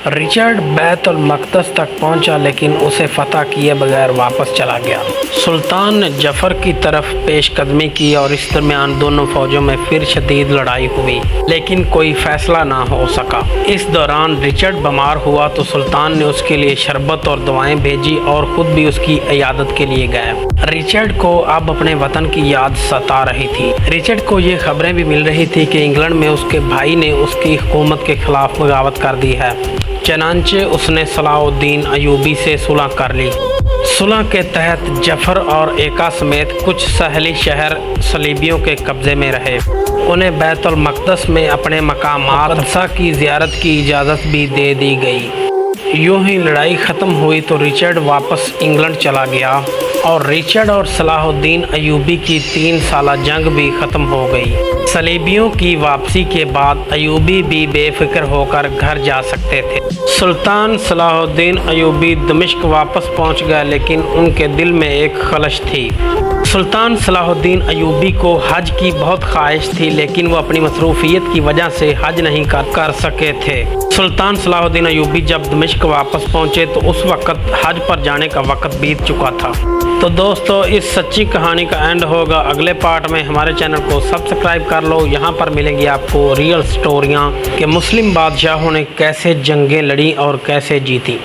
Richard बैत अल-मक़दस तक पहुंचा लेकिन उसे फ़तह किए बगैर वापस चला गया। सुल्तान ने जफ़र की तरफ पेशकदमी की और इस दरमियान दोनों फ़ौजों में फिर शदीद लड़ाई हुई, लेकिन कोई फ़ैसला ना हो सका। इस दौरान रिचर्ड बीमार हुआ तो सुल्तान ने उसके लिए शरबत और दवाएं भेजी और ख़ुद भी उसकी इयादत के लिए गए। रिचर्ड को अब अपने वतन की याद सता रही थी। रिचर्ड को ये खबरें भी मिल रही थी कि इंग्लैंड में उसके भाई ने उसकी हुकूमत के खिलाफ बगावत कर दी है। चनांचे उसने सलाहुद्दीन अयूबी से सुलह कर ली। सुलह के तहत जफ़र और एका समेत कुछ साहली शहर सलीबियों के कब्ज़े में रहे। उन्हें बैत अल-मक़दस में अपने मकामात अक़सा की ज़ियारत की इजाज़त भी दे दी गई। यूं ही लड़ाई ख़त्म हुई तो रिचर्ड वापस इंग्लैंड चला गया और रिचर्ड और सलाहुद्दीन अयूबी की 3 साला जंग भी ख़त्म हो गई। सलीबियों की वापसी के बाद अयूबी भी बेफिक्र होकर घर जा सकते थे। सुल्तान सलाहुद्दीन अयूबी दमिश्क वापस पहुंच गए, लेकिन उनके दिल में एक खलश थी। सुल्तान सलाहुद्दीन अयूबी को हज की बहुत ख्वाहिश थी, लेकिन वो अपनी मसरूफियत की वजह से हज नहीं कर सके थे। सुल्तान सलाहुद्दीन अयूबी जब दमिश्क वापस पहुंचे तो उस वक़्त हज पर जाने का वक़्त बीत चुका था। तो दोस्तों, इस सच्ची कहानी का एंड होगा अगले पार्ट में। हमारे चैनल को सब्सक्राइब कर लो। यहाँ पर मिलेंगी आपको रियल स्टोरियाँ कि मुस्लिम बादशाहों ने कैसे जंगें लड़ी और कैसे जीती।